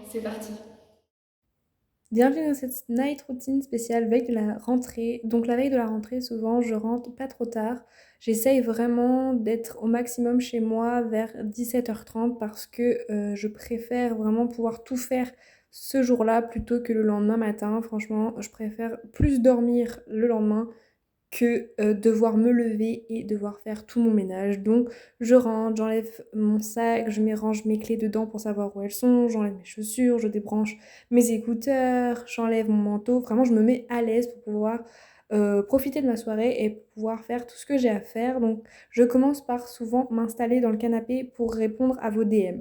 c'est parti. Bienvenue dans cette night routine spéciale veille de la rentrée. Donc la veille de la rentrée, souvent, je rentre pas trop tard. J'essaye vraiment d'être au maximum chez moi vers 17h30 parce que je préfère vraiment pouvoir tout faire ce jour-là plutôt que le lendemain matin. Franchement, je préfère plus dormir le lendemain que devoir me lever et devoir faire tout mon ménage. Donc je rentre, j'enlève mon sac, je me range mes clés dedans pour savoir où elles sont, j'enlève mes chaussures, je débranche mes écouteurs, j'enlève mon manteau. Vraiment, je me mets à l'aise pour pouvoir profiter de ma soirée et pouvoir faire tout ce que j'ai à faire. Donc je commence par souvent m'installer dans le canapé pour répondre à vos DM.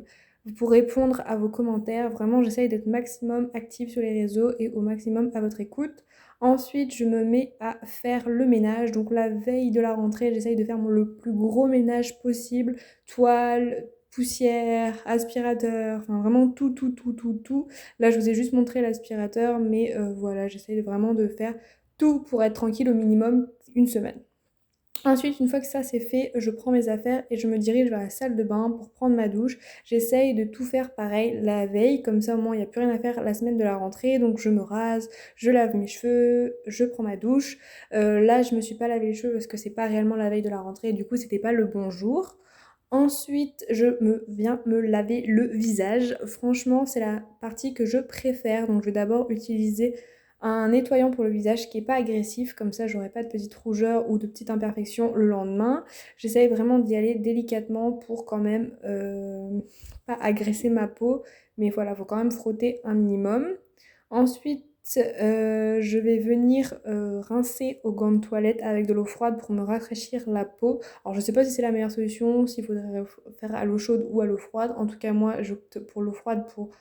Pour répondre à vos commentaires, vraiment j'essaye d'être maximum active sur les réseaux et au maximum à votre écoute. Ensuite, je me mets à faire le ménage. Donc la veille de la rentrée, j'essaye de faire le plus gros ménage possible. Toile, poussière, aspirateur, enfin vraiment tout, tout, tout, tout, tout. Là, je vous ai juste montré l'aspirateur, mais voilà, j'essaye vraiment de faire tout pour être tranquille au minimum une semaine. Ensuite, une fois que ça c'est fait, je prends mes affaires et je me dirige vers la salle de bain pour prendre ma douche. J'essaye de tout faire pareil la veille, comme ça au moins il n'y a plus rien à faire la semaine de la rentrée. Donc je me rase, je lave mes cheveux, je prends ma douche. Là, je me suis pas lavé les cheveux parce que c'est pas réellement la veille de la rentrée, du coup c'était pas le bon jour. Ensuite, viens me laver le visage. Franchement, c'est la partie que je préfère. Donc, je vais d'abord utiliser un nettoyant pour le visage qui n'est pas agressif. Comme ça, j'aurai pas de petites rougeurs ou de petites imperfections le lendemain. J'essaye vraiment d'y aller délicatement pour quand même pas agresser ma peau. Mais voilà, il faut quand même frotter un minimum. Ensuite, je vais venir rincer au gant de toilette avec de l'eau froide pour me rafraîchir la peau. Alors, je sais pas si c'est la meilleure solution, s'il faudrait faire à l'eau chaude ou à l'eau froide. En tout cas, moi, j'opte pour l'eau froide pour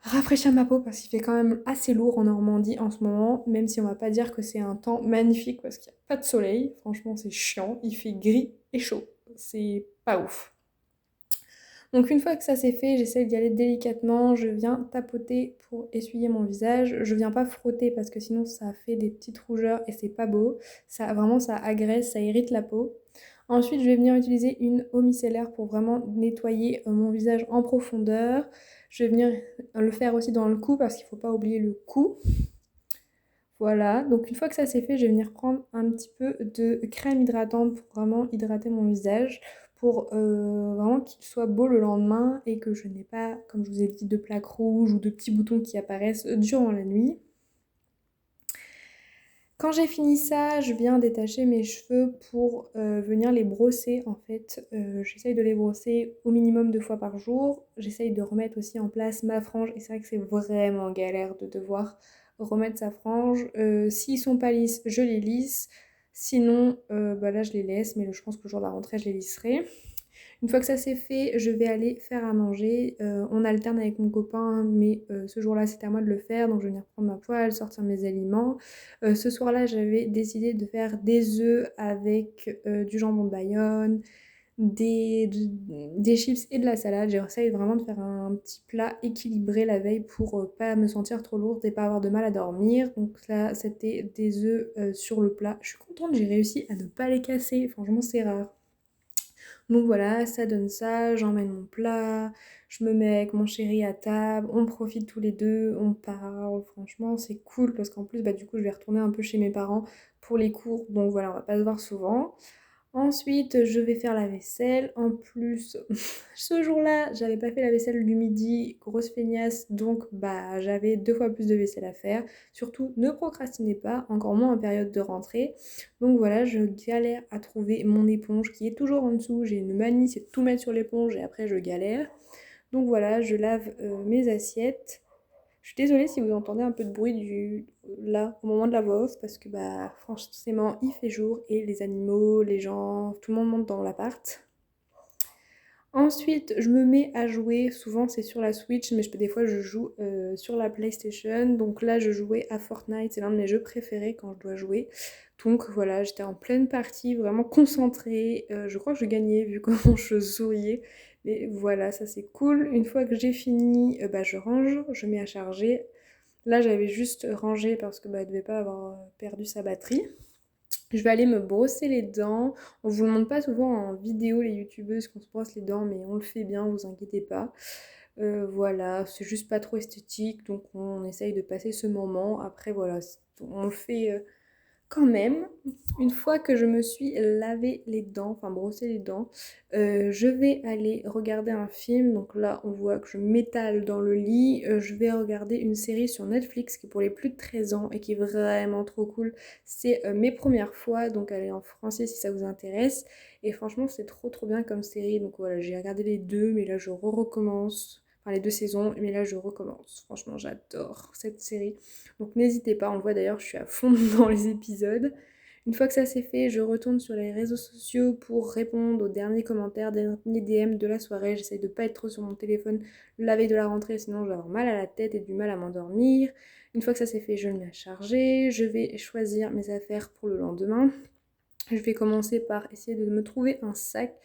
rafraîchir ma peau parce qu'il fait quand même assez lourd en Normandie en ce moment, même si on va pas dire que c'est un temps magnifique parce qu'il n'y a pas de soleil. Franchement, c'est chiant, il fait gris et chaud. C'est pas ouf. Donc une fois que ça c'est fait, j'essaie d'y aller délicatement, je viens tapoter pour essuyer mon visage. Je viens pas frotter parce que sinon ça fait des petites rougeurs et c'est pas beau. Ça vraiment ça agresse, ça irrite la peau. Ensuite, je vais venir utiliser une eau micellaire pour vraiment nettoyer mon visage en profondeur. Je vais venir le faire aussi dans le cou parce qu'il ne faut pas oublier le cou. Voilà, donc une fois que ça c'est fait, je vais venir prendre un petit peu de crème hydratante pour vraiment hydrater mon visage, pour vraiment qu'il soit beau le lendemain et que je n'ai pas, comme je vous ai dit, de plaques rouges ou de petits boutons qui apparaissent durant la nuit. Quand j'ai fini ça, je viens détacher mes cheveux pour venir les brosser en fait. J'essaye de les brosser au minimum 2 fois par jour. J'essaye de remettre aussi en place ma frange et c'est vrai que c'est vraiment galère de devoir remettre sa frange. S'ils sont pas lisses, je les lisse. Sinon, bah là je les laisse, mais je pense que le jour de la rentrée je les lisserai. Une fois que ça c'est fait, je vais aller faire à manger. On alterne avec mon copain, mais ce jour-là, c'était à moi de le faire. Donc, je vais venir prendre ma poêle, sortir mes aliments. Ce soir-là, j'avais décidé de faire des œufs avec du jambon de Bayonne, des chips et de la salade. J'essaye vraiment de faire un petit plat équilibré la veille pour pas me sentir trop lourde et pas avoir de mal à dormir. Donc là, c'était des œufs sur le plat. Je suis contente, j'ai réussi à ne pas les casser. Franchement, c'est rare. Donc voilà, ça donne ça, j'emmène mon plat, je me mets avec mon chéri à table, on profite tous les deux, on parle, franchement c'est cool parce qu'en plus bah, du coup je vais retourner un peu chez mes parents pour les cours, donc voilà, on va pas se voir souvent. Ensuite, je vais faire la vaisselle. En plus, ce jour-là, j'avais pas fait la vaisselle du midi, grosse feignasse, donc bah j'avais 2 fois plus de vaisselle à faire. Surtout, ne procrastinez pas, encore moins en période de rentrée. Donc voilà, je galère à trouver mon éponge qui est toujours en dessous. J'ai une manie, c'est de tout mettre sur l'éponge et après je galère. Donc voilà, je lave mes assiettes. Je suis désolée si vous entendez un peu de bruit là au moment de la voix off parce que bah franchement il fait jour et les animaux, les gens, tout le monde monte dans l'appart. Ensuite, je me mets à jouer. Souvent, c'est sur la Switch, mais des fois, je joue sur la PlayStation. Donc là, je jouais à Fortnite. C'est l'un de mes jeux préférés quand je dois jouer. Donc voilà, j'étais en pleine partie, vraiment concentrée. Je crois que je gagnais vu comment je souriais. Mais voilà, ça c'est cool. Une fois que j'ai fini, bah, je range, je mets à charger. Là, j'avais juste rangé parce que bah, elle devait pas avoir perdu sa batterie. Je vais aller me brosser les dents. On vous le montre pas souvent en vidéo, les youtubeuses, qu'on se brosse les dents, mais on le fait bien, vous inquiétez pas. Voilà, c'est juste pas trop esthétique, donc on essaye de passer ce moment. Après, voilà, on le fait quand même. Une fois que je me suis lavé les dents, enfin brossé les dents, je vais aller regarder un film. Donc là, on voit que je m'étale dans le lit. Je vais regarder une série sur Netflix qui est pour les plus de 13 ans et qui est vraiment trop cool. C'est Mes premières fois, donc elle est en français si ça vous intéresse. Et franchement, c'est trop trop bien comme série. Donc voilà, j'ai regardé les deux, mais là je recommence. Enfin, les deux saisons, mais là je recommence. Franchement, j'adore cette série. Donc n'hésitez pas, on le voit d'ailleurs, je suis à fond dans les épisodes. Une fois que ça c'est fait, je retourne sur les réseaux sociaux pour répondre aux derniers commentaires, derniers DM de la soirée. J'essaye de ne pas être trop sur mon téléphone la veille de la rentrée, sinon je vais avoir mal à la tête et du mal à m'endormir. Une fois que ça c'est fait, je le mets à charger. Je vais choisir mes affaires pour le lendemain. Je vais commencer par essayer de me trouver un sac.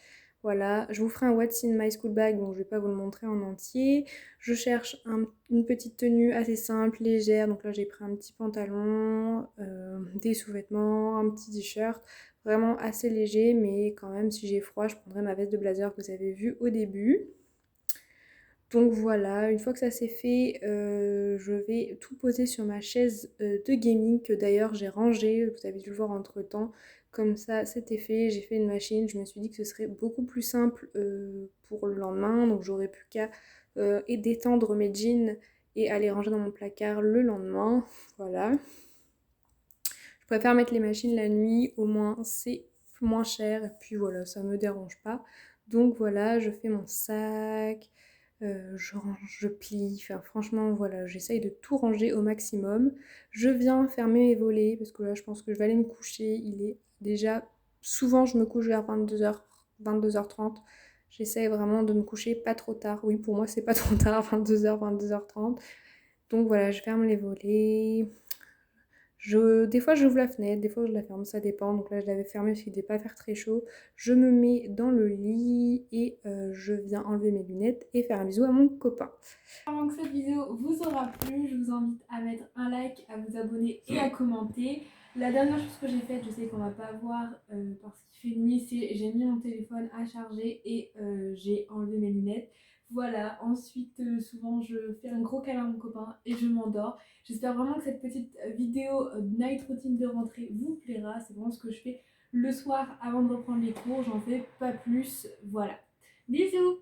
Voilà, je vous ferai un What's in my school bag, donc je ne vais pas vous le montrer en entier. Je cherche une petite tenue assez simple, légère. Donc là, j'ai pris un petit pantalon, des sous-vêtements, un petit t-shirt. Vraiment assez léger, mais quand même, si j'ai froid, je prendrai ma veste de blazer que vous avez vue au début. Donc voilà, une fois que ça c'est fait, je vais tout poser sur ma chaise de gaming que d'ailleurs j'ai rangée, vous avez dû le voir entre temps. Comme ça, c'était fait, j'ai fait une machine, je me suis dit que ce serait beaucoup plus simple pour le lendemain, donc j'aurais plus qu'à et détendre mes jeans et aller ranger dans mon placard le lendemain. Voilà. Je préfère mettre les machines la nuit, au moins c'est moins cher, et puis voilà, ça me dérange pas. Donc voilà, je fais mon sac, je range, je plie, enfin franchement voilà, j'essaye de tout ranger au maximum. Je viens fermer mes volets, parce que là je pense que je vais aller me coucher, il est déjà, souvent je me couche vers 22h, 22h30. J'essaye vraiment de me coucher pas trop tard. Oui, pour moi c'est pas trop tard, 22h, 22h30. Donc voilà, je ferme les volets. Des fois j'ouvre la fenêtre, des fois je la ferme, ça dépend. Donc là je l'avais fermée parce qu'il ne devait pas faire très chaud. Je me mets dans le lit et je viens enlever mes lunettes et faire un bisou à mon copain. Avant que cette vidéo vous aura plu, je vous invite à mettre un like, à vous abonner et à commenter. La dernière chose que j'ai faite, je sais qu'on va pas voir parce qu'il fait nuit, c'est j'ai mis mon téléphone à charger et j'ai enlevé mes lunettes. Voilà, ensuite souvent je fais un gros câlin à mon copain et je m'endors. J'espère vraiment que cette petite vidéo night routine de rentrée vous plaira. C'est vraiment ce que je fais le soir avant de reprendre les cours. J'en fais pas plus. Voilà. Bisous!